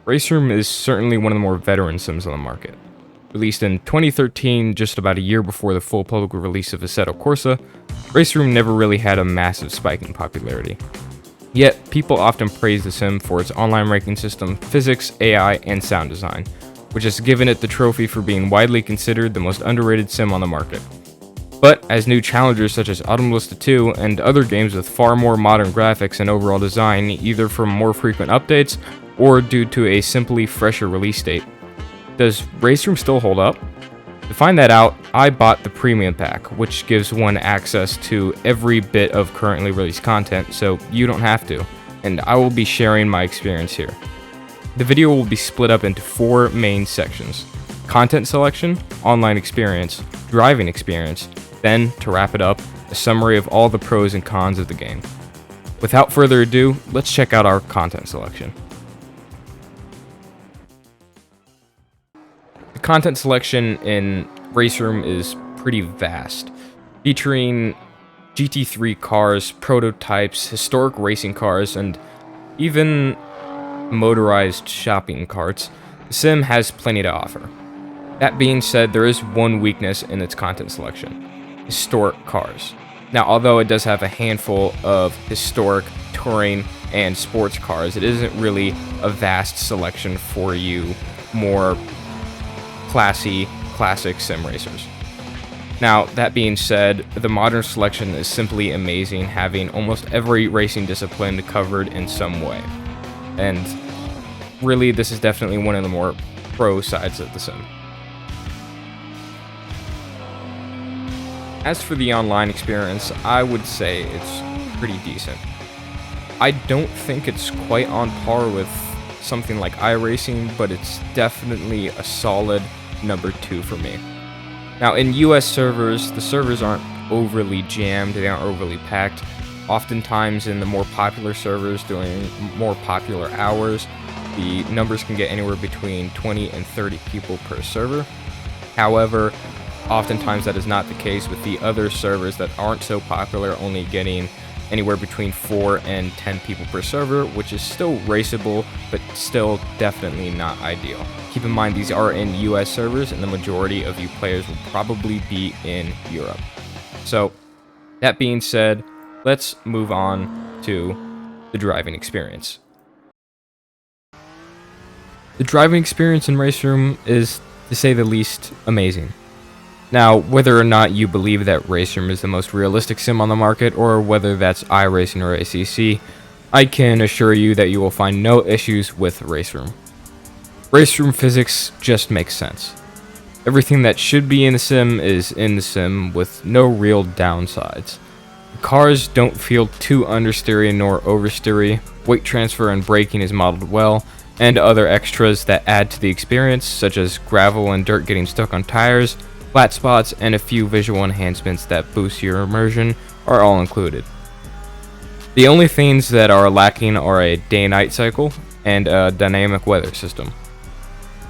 RaceRoom is certainly one of the more veteran sims on the market. Released in 2013, just about a year before the full public release of Assetto Corsa, RaceRoom never really had a massive spike in popularity. Yet, people often praise the sim for its online ranking system, physics, AI, and sound design, which has given it the trophy for being widely considered the most underrated sim on the market. But as new challengers such as Automolista 2 and other games with far more modern graphics and overall design, either from more frequent updates or due to a simply fresher release date, does RaceRoom still hold up? To find that out, I bought the premium pack, which gives one access to every bit of currently released content, so you don't have to, and I will be sharing my experience here. The video will be split up into 4 main sections: content selection, online experience, driving experience, then, to wrap it up, a summary of all the pros and cons of the game. Without further ado, let's check out our content selection. The content selection in RaceRoom is pretty vast, featuring GT3 cars, prototypes, historic racing cars, and even motorized shopping carts. The sim has plenty to offer. That being said, there is one weakness in its content selection: historic cars. Now, although it does have a handful of historic, touring, and sports cars, it isn't really a vast selection for you more classic sim racers. Now, that being said, the modern selection is simply amazing, having almost every racing discipline covered in some way. And really, this is definitely one of the more pro sides of the sim. As for the online experience, I would say it's pretty decent. I don't think it's quite on par with something like iRacing, but it's definitely a solid number 2 for me. Now, in US servers, the servers aren't overly jammed, they aren't overly packed. Oftentimes in the more popular servers during more popular hours, the numbers can get anywhere between 20 and 30 people per server. However, oftentimes that is not the case with the other servers that aren't so popular, only getting anywhere between 4 and 10 people per server, which is still raceable, but still definitely not ideal. Keep in mind these are in US servers, and the majority of you players will probably be in Europe. So, that being said, let's move on to the driving experience. The driving experience in RaceRoom is, to say the least, amazing. Now, whether or not you believe that RaceRoom is the most realistic sim on the market, or whether that's iRacing or ACC, I can assure you that you will find no issues with RaceRoom. RaceRoom physics just makes sense. Everything that should be in the sim is in the sim, with no real downsides. The cars don't feel too understeery nor oversteery, weight transfer and braking is modeled well, and other extras that add to the experience, such as gravel and dirt getting stuck on tires, flat spots, and a few visual enhancements that boost your immersion, are all included. The only things that are lacking are a day and night cycle and a dynamic weather system.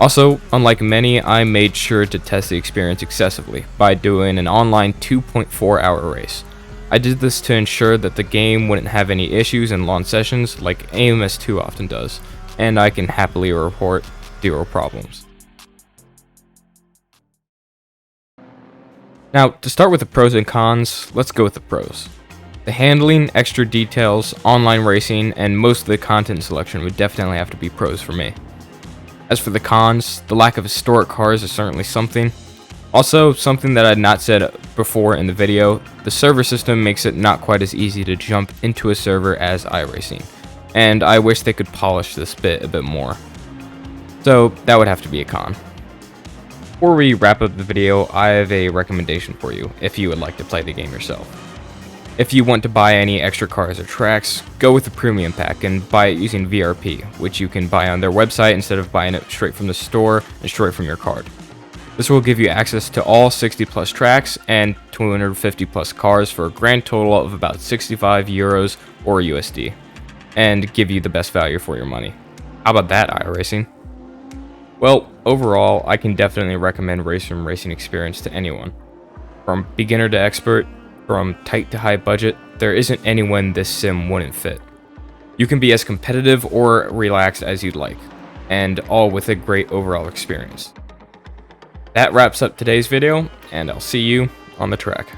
Also, unlike many, I made sure to test the experience excessively by doing an online 2.4-hour race. I did this to ensure that the game wouldn't have any issues in long sessions like AMS2 often does, and I can happily report 0 problems. Now, to start with the pros and cons, let's go with the pros. The handling, extra details, online racing, and most of the content selection would definitely have to be pros for me. As for the cons, the lack of historic cars is certainly something. Also, something that I had not said before in the video, the server system makes it not quite as easy to jump into a server as iRacing, and I wish they could polish this bit a bit more. So, that would have to be a con. Before we wrap up the video, I have a recommendation for you if you would like to play the game yourself. If you want to buy any extra cars or tracks, go with the premium pack and buy it using VRP, which you can buy on their website instead of buying it straight from the store and straight from your card. This will give you access to all 60 plus tracks and 250 plus cars for a grand total of about 65 euros or USD, and give you the best value for your money. How about that, iRacing? Well, overall, I can definitely recommend RaceRoom Racing Experience to anyone. From beginner to expert, from tight to high budget, there isn't anyone this sim wouldn't fit. You can be as competitive or relaxed as you'd like. and all with a great overall experience. That wraps up today's video, and I'll see you on the track.